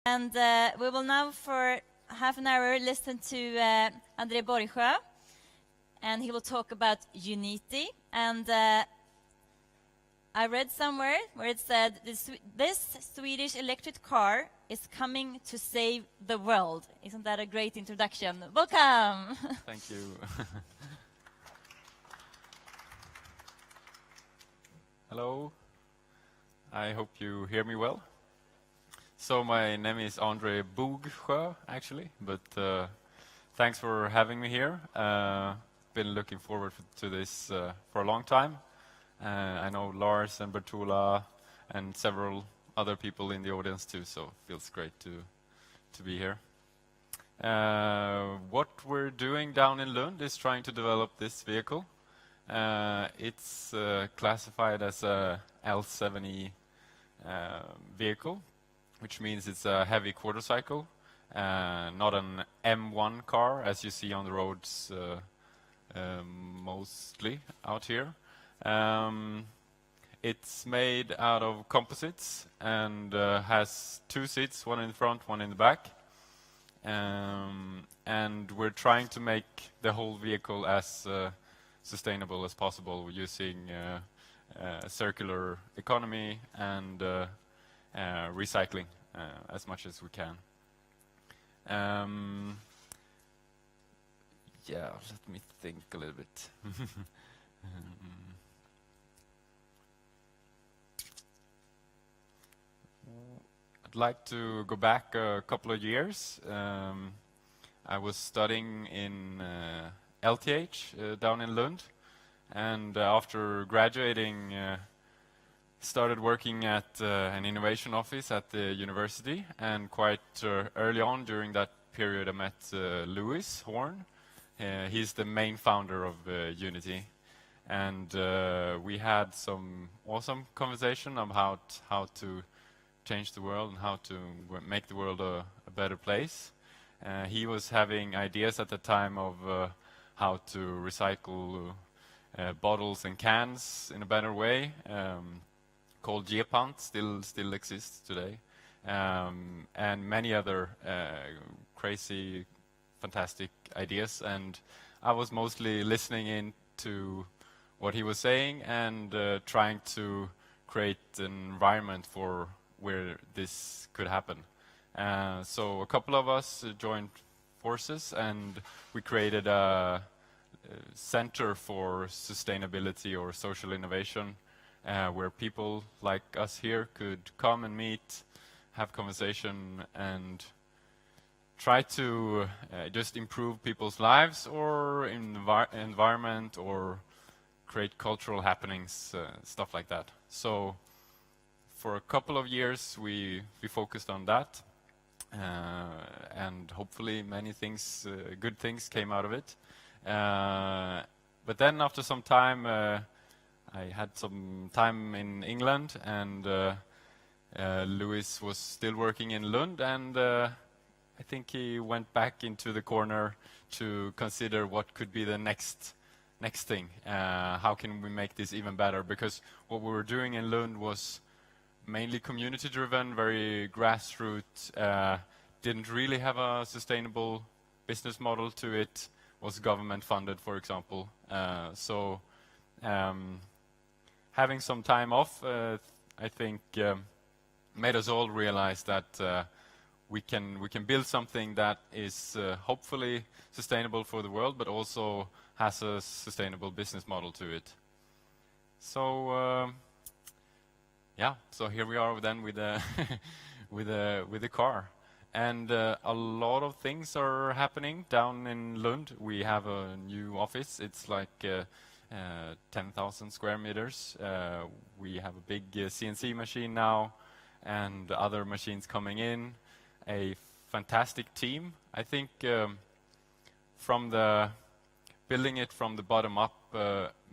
And we will now for half an hour listen to Bogsjo, and he will talk about Uniti. And I read somewhere where it said, this Swedish electric car is coming to save the world. Isn't that a great introduction? Welcome! Thank you. Hello. I hope you hear me well. So my name is Bogsjo, actually, but thanks for having me here. Been looking forward to this for a long time. I know Lars and Bertula and several other people in the audience too, so it feels great to be here. What we're doing down in Lund is trying to develop this vehicle. It's classified as a L7E vehicle, which means it's a heavy quarter-cycle, not an M1 car, as you see on the roads mostly out here. It's made out of composites and has 2 seats, one in the front, one in the back. And we're trying to make the whole vehicle as sustainable as possible using circular economy and recycling as much as we can. Yeah, let me think a little bit. I'd like to go back a couple of years. I was studying in LTH down in Lund, and after graduating started working at an innovation office at the university, and quite early on during that period I met Louis Horn. He's the main founder of Uniti, and we had some awesome conversation about how to change the world and how to make the world a better place. He was having ideas at the time of how to recycle bottles and cans in a better way, called G-Pant, still exists today, and many other crazy, fantastic ideas. And I was mostly listening in to what he was saying and trying to create an environment for where this could happen. So a couple of us joined forces, and we created a center for sustainability or social innovation, where people like us here could come and meet, have conversation, and try to just improve people's lives or environment, or create cultural happenings, stuff like that. So for a couple of years we focused on that, and hopefully many things, good things came out of it. But then after some time, I had some time in England, and Louis was still working in Lund, and I think he went back into the corner to consider what could be the next thing. How can we make this even better? Because what we were doing in Lund was mainly community-driven, very grassroots, didn't really have a sustainable business model to it, was government-funded, for example. So having some time off, I think, made us all realize that we can build something that is hopefully sustainable for the world, but also has a sustainable business model to it. So yeah, so here we are then with a with a car, and a lot of things are happening down in Lund. We have a new office. It's like 10,000 square meters. We have a big CNC machine now, and other machines coming in. A fantastic team. I think from the building it from the bottom up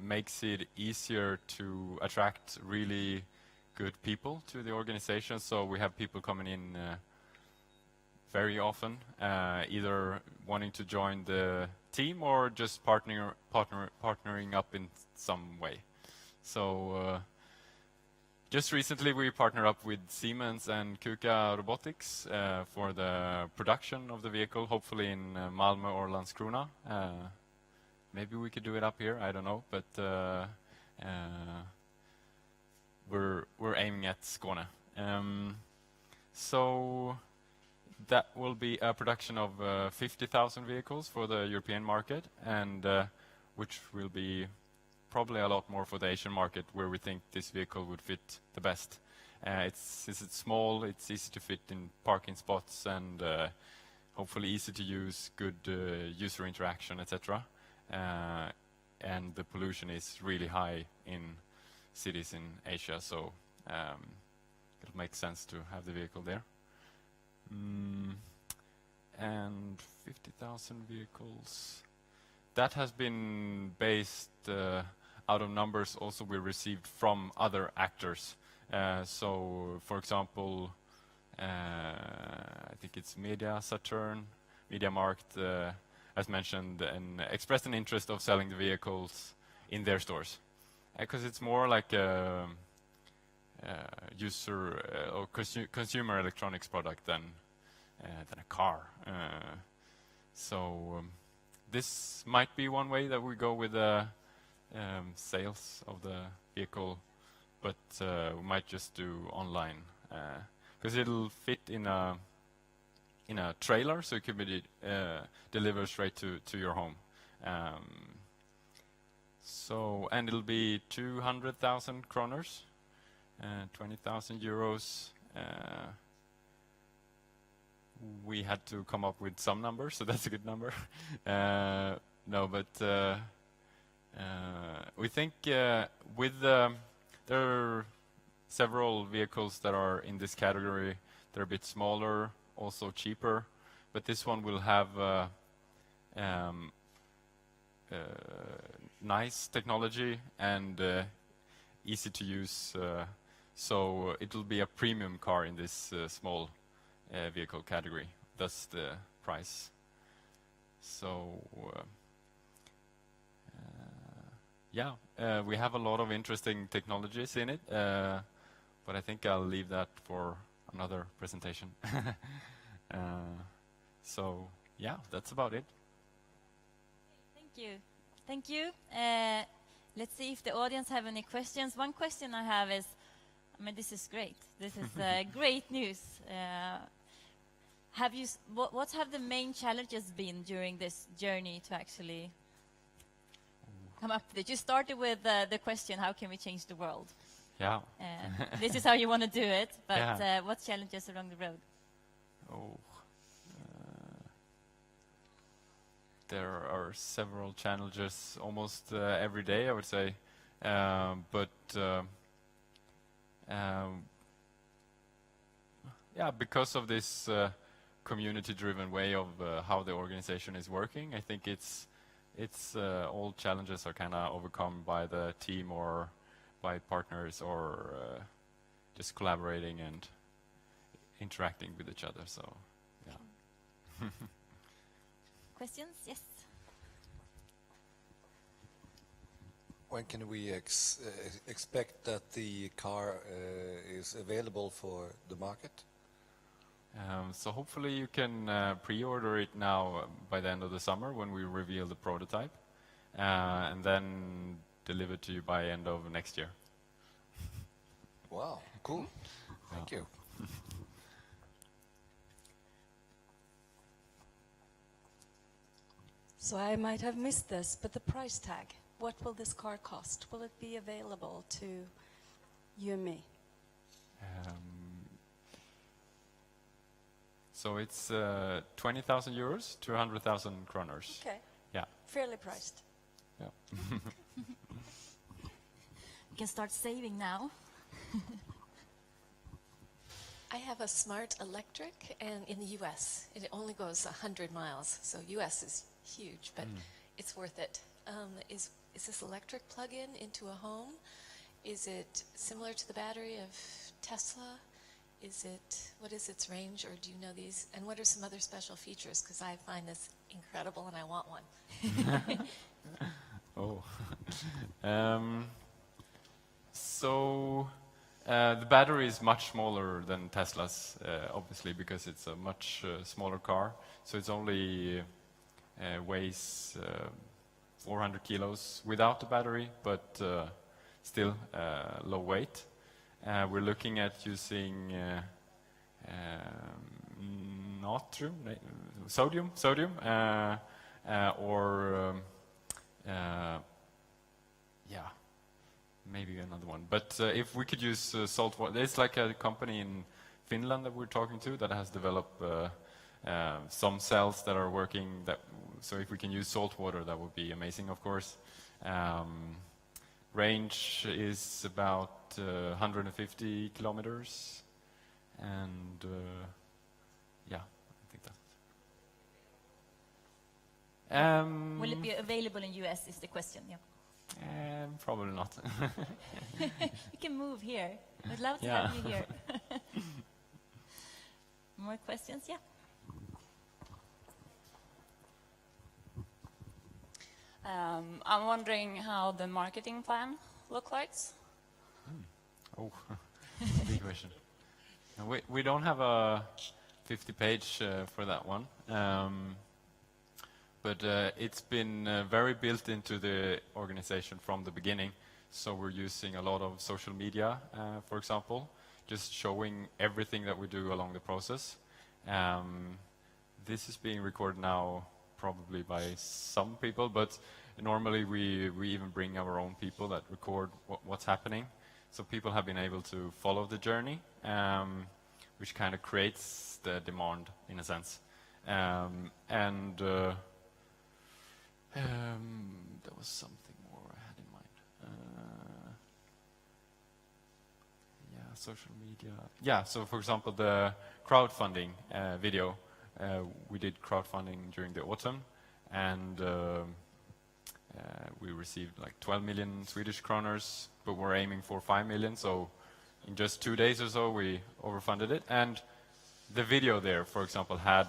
makes it easier to attract really good people to the organization. So we have people coming in very often, either wanting to join the team or just partnering up in some way. So Just recently, we partnered up with Siemens and KUKA Robotics for the production of the vehicle, hopefully in Malmö or Landskrona. Maybe we could do it up here, I don't know, but we're aiming at Skåne. So that will be a production of 50,000 vehicles for the European market, and which will be probably a lot more for the Asian market, where we think this vehicle would fit the best. Since it's small, it's easy to fit in parking spots, and hopefully easy to use, good user interaction, etc. And the pollution is really high in cities in Asia, so it'll make sense to have the vehicle there. And 50,000 vehicles. That has been based out of numbers also we received from other actors. So, for example, I think it's Media Saturn, MediaMarkt, as mentioned, and expressed an interest of selling the vehicles in their stores. Because it's more like a user or consumer electronics product than a car. So this might be one way that we go with the sales of the vehicle, but we might just do online because it'll fit in a trailer, so it could be delivered straight to your home. So, and it'll be 200,000 kroners, 20,000 euros. We had to come up with some numbers, so that's a good number. No, but we think with there are several vehicles that are in this category. They're a bit smaller, also cheaper, but this one will have nice technology and easy to use, so it will be a premium car in this small vehicle category. That's the price. So yeah, we have a lot of interesting technologies in it, but I think I'll leave that for another presentation. So yeah, that's about it. Thank you. Thank you. Let's see if the audience have any questions. One question I have is, I mean, this is great. This is great news. What have the main challenges been during this journey to actually come up with it? You started with the question, how can we change the world? Yeah. This is how you want to do it, but Yeah. what challenges along the road? There are several challenges almost every day, I would say. Yeah, because of this community-driven way of how the organization is working, I think it's all challenges are kind of overcome by the team or by partners or just collaborating and interacting with each other. So, yeah. Questions? Yes. When can we expect that the car is available for the market? So hopefully you can pre-order it now by the end of the summer when we reveal the prototype, and then deliver to you by end of next year. Wow, cool. Thank you. So I might have missed this, but the price tag, what will this car cost? Will it be available to you and me? So it's 20,000 euros to 100,000 kroners. Okay. Yeah. Fairly priced. Yeah. You can start saving now. I have a smart electric, and in the U.S. it only goes 100 miles, so U.S. is huge, but it's worth it. Is this electric plug-in into a home? Is it similar to the battery of Tesla? What is its range, or do you know these? And what are some other special features? Because I find this incredible and I want one. So The battery is much smaller than Tesla's, obviously, because it's a much smaller car. So it's only weighs 400 kilos without the battery, but still low weight. We're looking at using sodium, or maybe another one. But if we could use salt water, there's like a company in Finland that we're talking to that has developed some cells that are working. So if we can use salt water, that would be amazing, of course. Range is about 150 kilometers, and I think that. Will it be available in US is the question, yeah. Probably not. You can move here. We'd love to Yeah. have you here. More questions? Yeah. I'm wondering how the marketing plan look like. Oh, big question. No, we don't have a 50-page for that one. But it's been very built into the organization from the beginning. So we're using a lot of social media, for example, just showing everything that we do along the process. This is being recorded now probably by some people, but normally we even bring our own people that record what's happening. So people have been able to follow the journey, which kind of creates the demand in a sense. There was something more I had in mind. Social media. Yeah, so for example, the crowdfunding video, we did crowdfunding during the autumn, and we received like 12 million Swedish kroners, but we're aiming for 5 million, so in just 2 days or so we overfunded it. And the video there, for example, had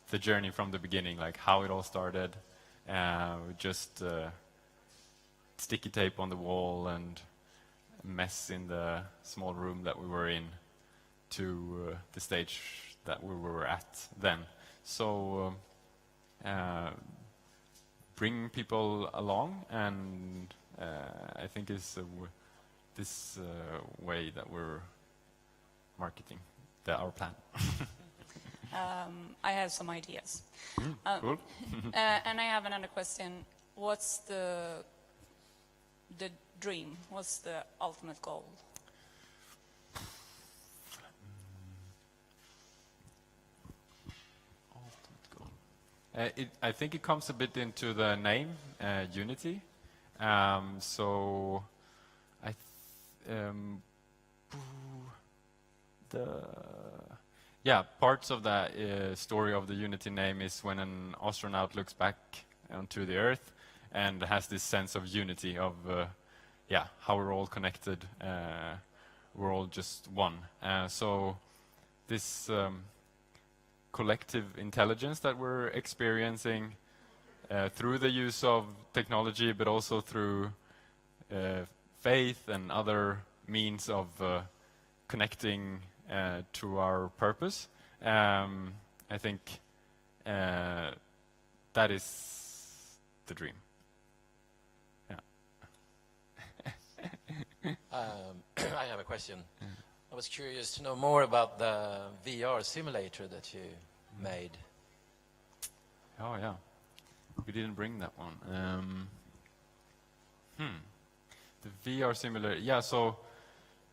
the journey from the beginning, like how it all started, just sticky tape on the wall and a mess in the small room that we were in, to the stage that we were at then. So bring people along, and I think is this way that we're marketing our plan. I have some ideas. Cool. And I have another question. What's the dream? What's the ultimate goal? Ultimate goal. I think it comes a bit into the name, Unity. So parts of the story of the Unity name is when an astronaut looks back onto the Earth and has this sense of unity of how we're all connected, we're all just one. So this collective intelligence that we're experiencing through the use of technology, but also through faith and other means of connecting to our purpose. I think that is the dream. I have a question. I was curious to know more about the VR simulator that you made. Oh, yeah. We didn't bring that one. The VR simulator. Yeah, so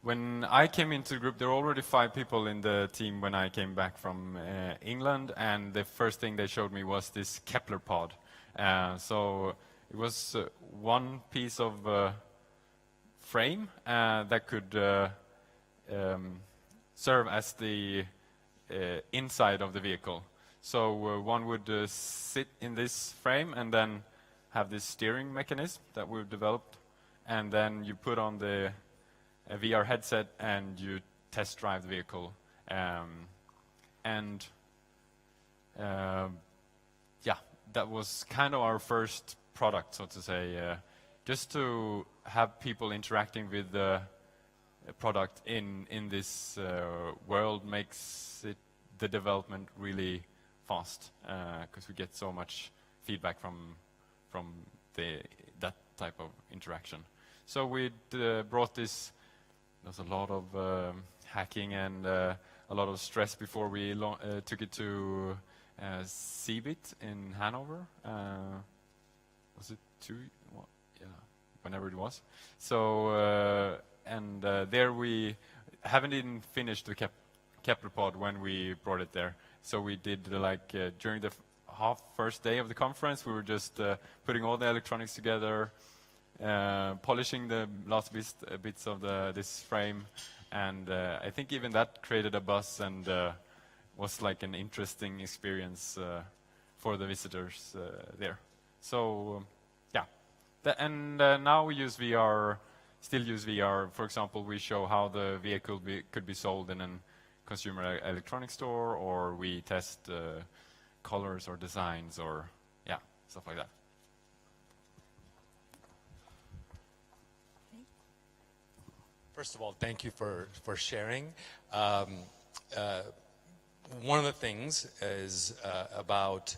when I came into the group, there were already 5 people in the team when I came back from England, and the first thing they showed me was this Kepler pod. So it was one piece of frame that could serve as the inside of the vehicle. So one would sit in this frame and then have this steering mechanism that we've developed, and then you put on the VR headset and you test drive the vehicle. That was kind of our first product, so to say, just to have people interacting with the product in this world makes it the development really fast, because we get so much feedback from that type of interaction. So we brought this. There's a lot of hacking and a lot of stress before we took it to CeBIT in Hanover. Was it whenever it was. So there we haven't even finished the Kepler pod when we brought it there. So we did during the first day of the conference, we were just putting all the electronics together, polishing the last bits of this frame, and I think even that created a buzz and was like an interesting experience for the visitors there. So now we use VR, still use VR. For example, we show how the vehicle could be sold in a consumer electronics store, or we test colors or designs or stuff like that. First of all, thank you for sharing. One of the things is about,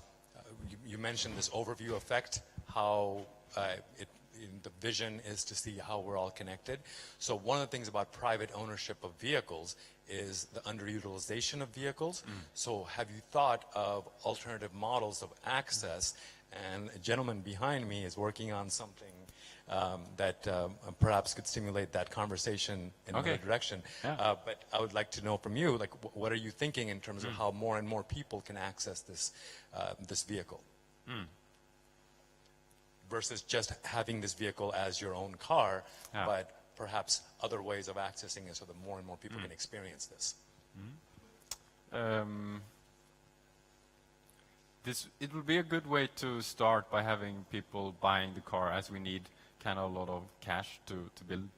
you mentioned this overview effect, how the vision is to see how we're all connected. So one of the things about private ownership of vehicles is the underutilization of vehicles. So have you thought of alternative models of access? And a gentleman behind me is working on something that perhaps could stimulate that conversation in another direction. Yeah. But I would like to know from you, like, what are you thinking in terms of how more and more people can access this vehicle? Versus just having this vehicle as your own car, but perhaps other ways of accessing it so that more and more people can experience this. It will be a good way to start by having people buying the car, as we need kind of a lot of cash to build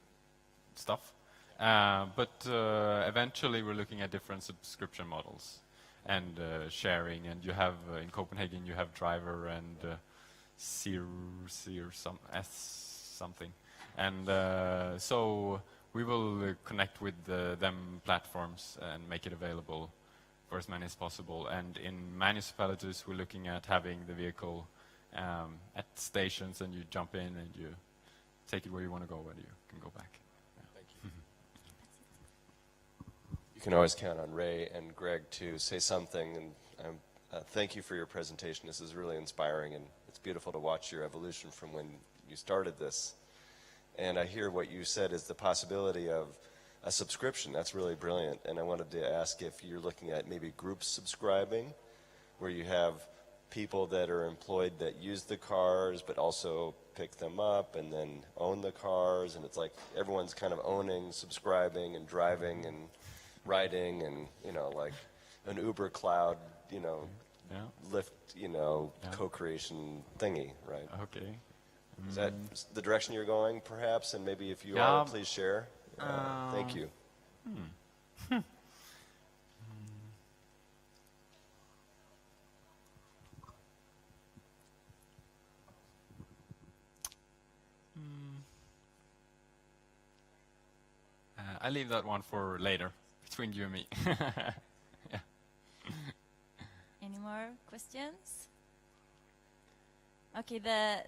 stuff. But eventually we're looking at different subscription models and sharing, and you have in Copenhagen you have Driver and something, and so we will connect with them platforms and make it available for as many as possible. And in municipalities, we're looking at having the vehicle at stations, and you jump in and you take it where you want to go, and you can go back. Thank you. You can always count on Ray and Greg to say something, and thank you for your presentation. This is really inspiring, and it's beautiful to watch your evolution from when you started this. And I hear what you said is the possibility of a subscription. That's really brilliant. And I wanted to ask if you're looking at maybe group subscribing, where you have people that are employed that use the cars but also pick them up and then own the cars, and it's like everyone's kind of owning, subscribing, and driving and riding, and like an Uber cloud, Lyft, co-creation thingy, right? Okay. Is that the direction you're going, perhaps? And maybe if you are, please share. Thank you. I leave that one for later, between you and me. Yeah. Any more questions? Okay, the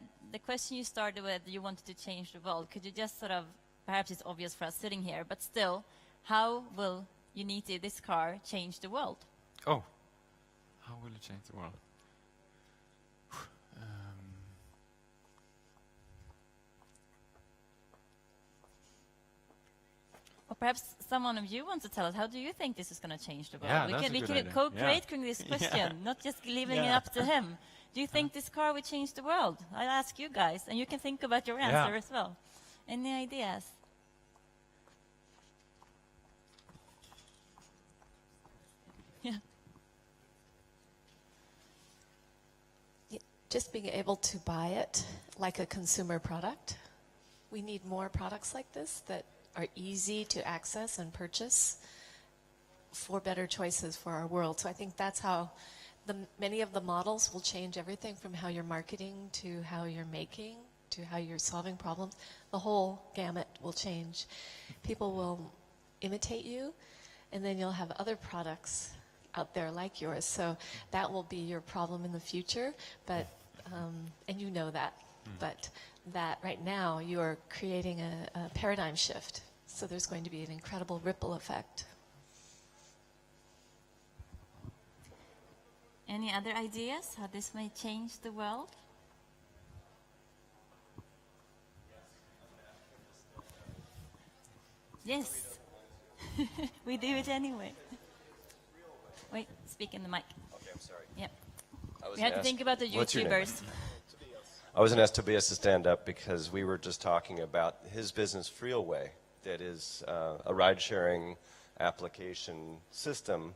question you started with, you wanted to change the world. Could you just sort of, perhaps it's obvious for us sitting here, but still, how will Uniti, this car, change the world? Oh, how will it change the world? Or perhaps someone of you wants to tell us, how do you think this is going to change the world? Yeah, we that's a can good idea. co-create Yeah. this question, not just leaving it Yeah. up to him. Do you think this car will change the world? I'll ask you guys, and you can think about your answer as well. Any ideas? Yeah. Just being able to buy it like a consumer product. We need more products like this that are easy to access and purchase for better choices for our world. So I think that's how many of the models will change everything from how you're marketing to how you're making to how you're solving problems, the whole gamut will change. People will imitate you, and then you'll have other products out there like yours. So that will be your problem in the future, but and you know that. But that right now you are creating a paradigm shift. So there's going to be an incredible ripple effect. Any other ideas how this may change the world? Yes. We do it anyway. Wait, speak in the mic. Okay, I'm sorry. Yep. I was We have to gonna think ask- about the what's your name? YouTubers. I was going to ask Tobias to stand up because we were just talking about his business, Freeway, that is a ride-sharing application system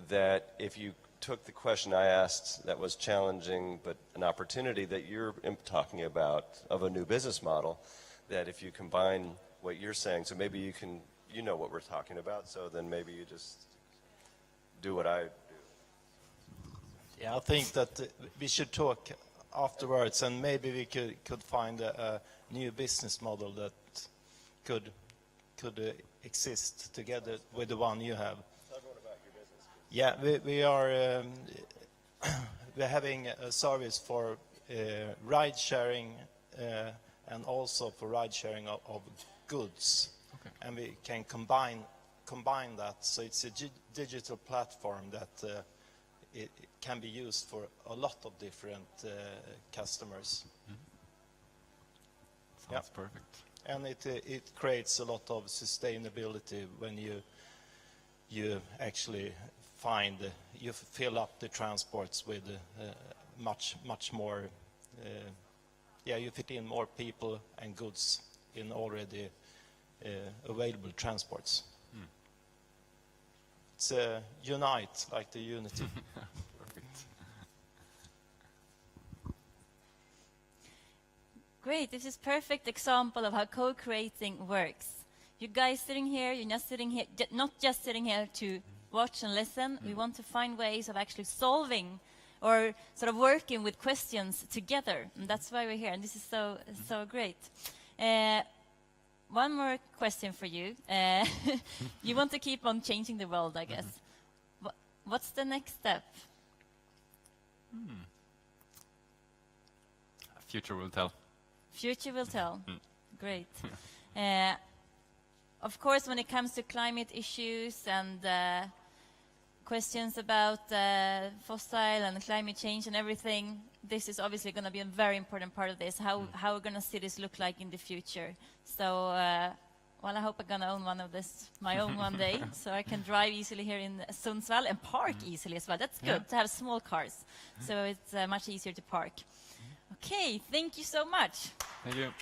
that if you took the question I asked that was challenging but an opportunity that you're talking about of a new business model, that if you combine what you're saying, so maybe you know what we're talking about, so then maybe you just do what I do. Yeah, I think that we should talk afterwards, and maybe we could find a new business model that could exist together with the one you have. Talk about your business. Yeah, we are we're having a service for ride sharing and also for ride sharing of goods, and we can combine that. So it's a digital platform that it can be used for a lot of different customers. Sounds perfect. And it creates a lot of sustainability when you actually you fill up the transports with much more. You fit in more people and goods in already available transports. It's unite, like the Unity. Perfect. Great, this is perfect example of how co-creating works. You guys sitting here, you're not sitting here, not just sitting here to watch and listen. We want to find ways of actually solving or sort of working with questions together. And that's why we're here, and this is so great. One more question for you. You want to keep on changing the world, I guess. What's the next step? Future will tell. Future will tell. Great. Of course, when it comes to climate issues and questions about fossil and climate change and everything, this is obviously going to be a very important part of this. How are going to cities look like in the future? So, well, I hope I'm going to own one of this, my own one day, so I can drive easily here in Sundsvall and park easily as well. That's good to have small cars, so it's much easier to park. Okay, thank you so much. Thank you.